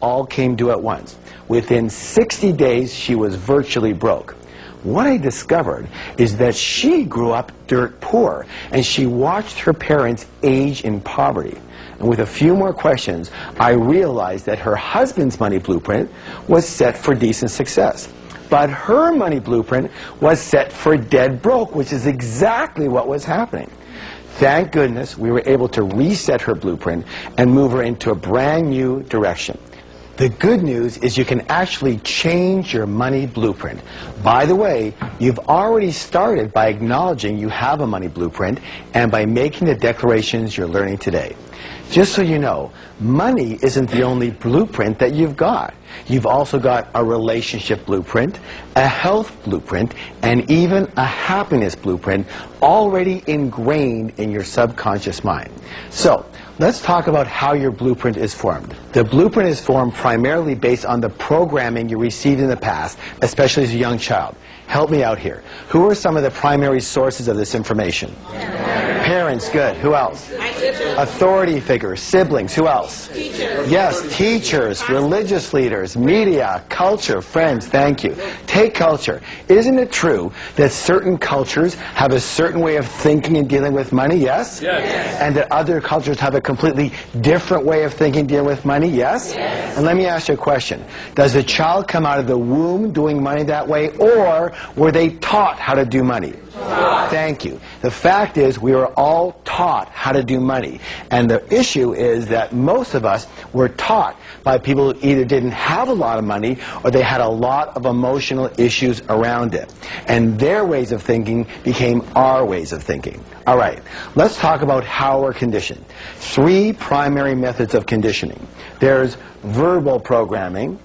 all came due at once. Within 60 days, she was virtually broke. What I discovered is that she grew up dirt poor, and she watched her parents age in poverty. And with a few more questions, I realized that her husband's money blueprint was set for decent success. But her money blueprint was set for dead broke, which is exactly what was happening. Thank goodness we were able to reset her blueprint and move her into a brand new direction. The good news is you can actually change your money blueprint. By the way, you've already started by acknowledging you have a money blueprint and by making the declarations you're learning today. Just so you know, money isn't the only blueprint that you've got. You've also got a relationship blueprint, a health blueprint, and even a happiness blueprint already ingrained in your subconscious mind. So, let's talk about how your blueprint is formed. The blueprint is formed primarily based on the programming you received in the past, especially as a young child. Help me out here. Who are some of the primary sources of this information? Parents, good. Who else? Authority figures, siblings. Who else? Teachers. Yes, teachers, religious leaders, media, culture, friends. Thank you. Take culture. Isn't it true that certain cultures have a certain way of thinking and dealing with money? Yes? Yes. And that other cultures have a completely different way of thinking and dealing with money? Yes? Yes. And let me ask you a question. Does the child come out of the womb doing money that way, or were they taught how to do money? Thank you. The fact is, we were all taught how to do money. And the issue is that most of us were taught by people who either didn't have a lot of money or they had a lot of emotional issues around it. And their ways of thinking became our ways of thinking. All right, let's talk about how we're conditioned. 3 primary methods of conditioning. There's verbal programming,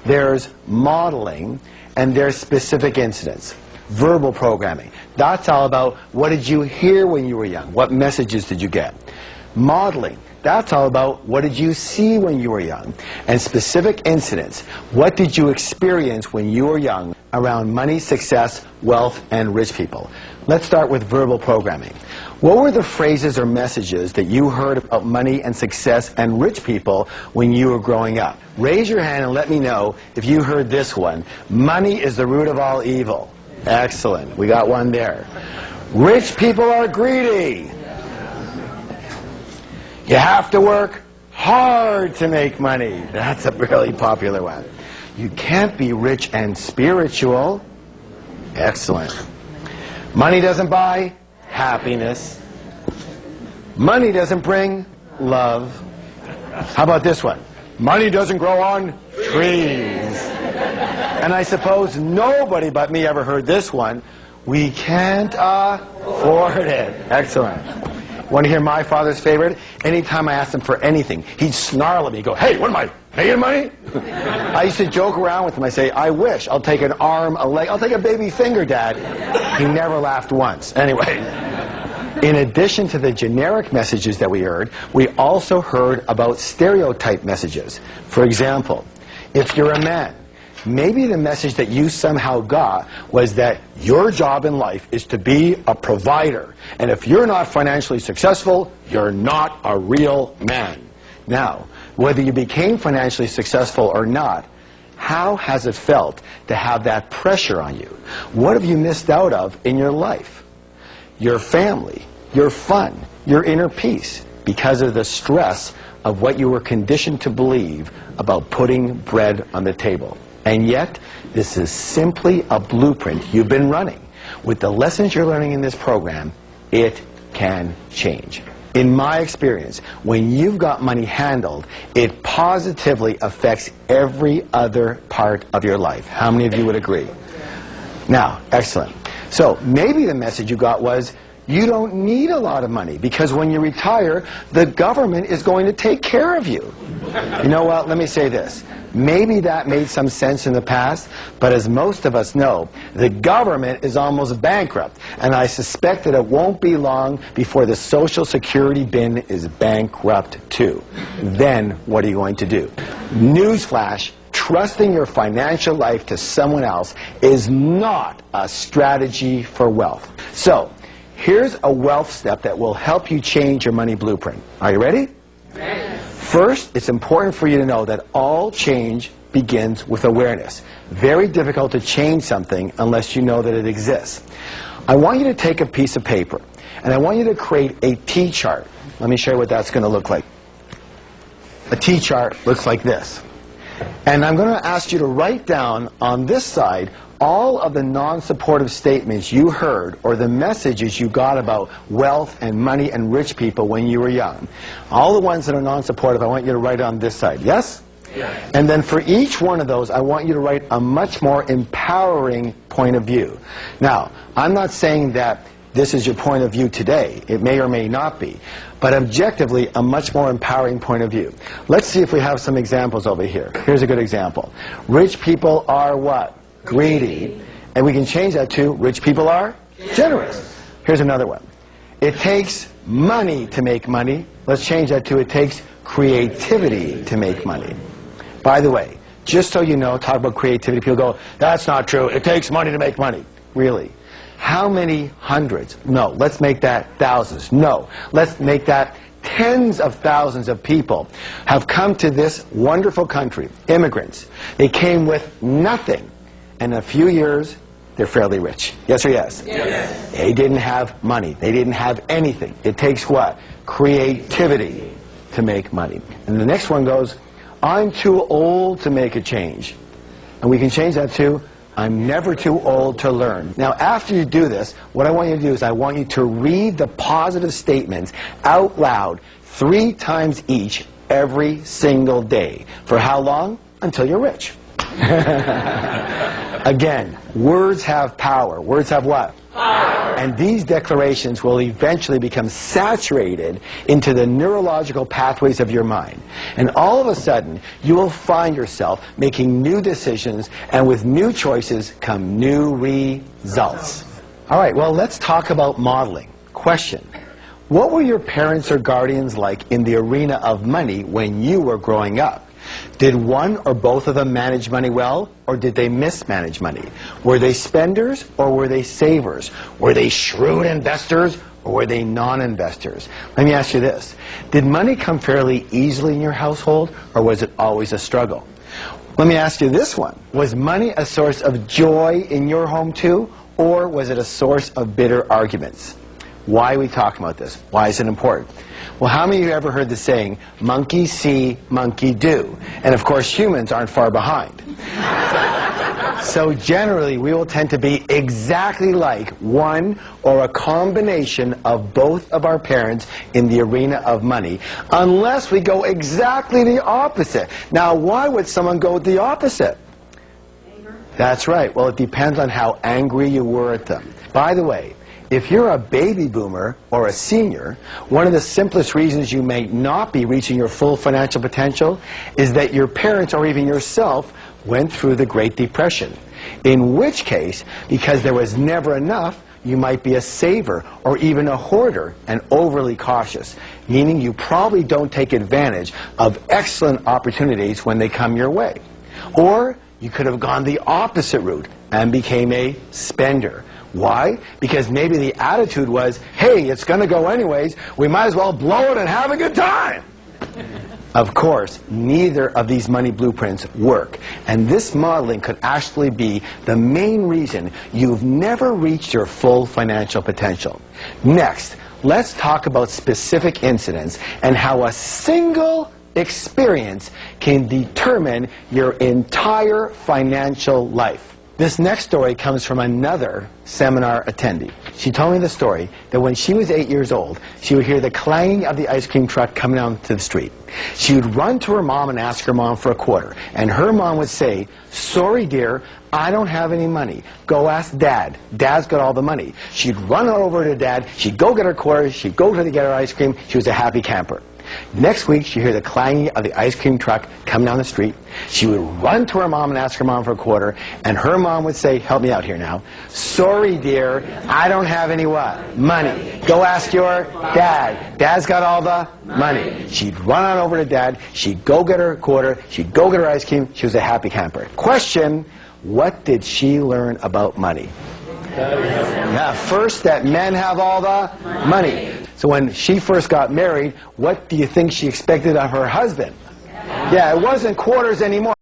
there's modeling, and there's specific incidents. Verbal programming. That's all about what did you hear when you were young? What messages did you get? Modeling. That's all about what did you see when you were young? And specific incidents. What did you experience when you were young around money, success, wealth, and rich people? Let's start with verbal programming. What were the phrases or messages that you heard about money and success and rich people when you were growing up? Raise your hand and let me know if you heard this one. Money is the root of all evil. Excellent. We got one there. Rich people are greedy. You have to work hard to make money. That's a really popular one. You can't be rich and spiritual. Excellent. Money doesn't buy happiness. Money doesn't bring love. How about this one? Money doesn't grow on trees. And I suppose nobody but me ever heard this one. We can't afford it. Excellent. Want to hear my father's favorite? Anytime I asked him for anything, he'd snarl at me, go, hey, what am I, making money? I used to joke around with him. I say, I wish. I'll take an arm, a leg. I'll take a baby finger, Dad. He never laughed once. Anyway, in addition to the generic messages that we heard, we also heard about stereotype messages. For example, if you're a man, maybe the message that you somehow got was that your job in life is to be a provider. And if you're not financially successful, you're not a real man. Now, whether you became financially successful or not, how has it felt to have that pressure on you? What have you missed out of in your life? Your family, your fun, your inner peace, because of the stress of what you were conditioned to believe about putting bread on the table. And yet, this is simply a blueprint you've been running. With the lessons you're learning in this program, it can change. In my experience, when you've got money handled, it positively affects every other part of your life. How many of you would agree? Now, excellent. So maybe the message you got was, you don't need a lot of money because when you retire, the government is going to take care of you. You know what? Let me say this. Maybe that made some sense in the past, but as most of us know, the government is almost bankrupt, and I suspect that it won't be long before the Social Security bin is bankrupt too. Then what are you going to do? Newsflash, trusting your financial life to someone else is not a strategy for wealth. So, here's a wealth step that will help you change your money blueprint. Are you ready? Ready. First, it's important for you to know that all change begins with awareness. Very difficult to change something unless you know that it exists. I want you to take a piece of paper, and I want you to create a T-chart. Let me show you what that's going to look like. A T-chart looks like this. And I'm going to ask you to write down on this side all of the non-supportive statements you heard or the messages you got about wealth and money and rich people when you were young. All the ones that are non-supportive, I want you to write on this side. Yes? Yes. And then for each one of those, I want you to write a much more empowering point of view. Now, I'm not saying that this is your point of view today. It may or may not be. But objectively, a much more empowering point of view. Let's see if we have some examples over here. Here's a good example. Rich people are what? Greedy. And we can change that to rich people are generous. Here's another one. It takes money to make money. Let's change that to it takes creativity to make money. By the way, just so you know, talk about creativity, people go, that's not true. It takes money to make money. Really? How many hundreds? No. Let's make that thousands. No. Let's make that tens of thousands of people have come to this wonderful country, immigrants. They came with nothing. And in a few years, they're fairly rich. Yes or yes? Yes. They didn't have money. They didn't have anything. It takes what? Creativity to make money. And the next one goes, I'm too old to make a change. And we can change that to, I'm never too old to learn. Now, after you do this, what I want you to do is I want you to read the positive statements out loud 3 times each every single day. For how long? Until you're rich. Again, words have power. Words have what? Power. And these declarations will eventually become saturated into the neurological pathways of your mind. And all of a sudden, you will find yourself making new decisions, and with new choices come new results. All right, well, let's talk about modeling. Question. What were your parents or guardians like in the arena of money when you were growing up? Did one or both of them manage money well, or did they mismanage money? Were they spenders, or were they savers? Were they shrewd investors, or were they non-investors? Let me ask you this. Did money come fairly easily in your household, or was it always a struggle? Let me ask you this one. Was money a source of joy in your home too, or was it a source of bitter arguments? Why are we talking about this? Why is it important? Well, how many of you ever heard the saying, monkey see, monkey do? And of course, humans aren't far behind. So generally, we will tend to be exactly like one or a combination of both of our parents in the arena of money, unless we go exactly the opposite. Now, why would someone go the opposite? Anger. That's right. Well, it depends on how angry you were at them. By the way, if you're a baby boomer or a senior, one of the simplest reasons you may not be reaching your full financial potential is that your parents or even yourself went through the Great Depression. In which case, because there was never enough, you might be a saver or even a hoarder and overly cautious, meaning you probably don't take advantage of excellent opportunities when they come your way. Or you could have gone the opposite route and became a spender. Why? Because maybe the attitude was, hey, it's going to go anyways, we might as well blow it and have a good time. Of course, neither of these money blueprints work. And this modeling could actually be the main reason you've never reached your full financial potential. Next, let's talk about specific incidents and how a single experience can determine your entire financial life. This next story comes from another seminar attendee. She told me the story that when she was 8 years old, she would hear the clanging of the ice cream truck coming down to the street. She would run to her mom and ask her mom for a quarter. And her mom would say, sorry, dear, I don't have any money. Go ask Dad. Dad's got all the money. She'd run over to Dad. She'd go get her quarter. She'd go to get her ice cream. She was a happy camper. Next week, she'd hear the clanging of the ice cream truck come down the street. She would run to her mom and ask her mom for a quarter, and her mom would say, help me out here now. Sorry, dear, I don't have any what? Money. Go ask your dad. Dad's got all the money. She'd run on over to Dad. She'd go get her quarter. She'd go get her ice cream. She was a happy camper. Question, what did she learn about money? Yeah, first, that men have all the money. So when she first got married, what do you think she expected of her husband? Yeah, it wasn't quarters anymore.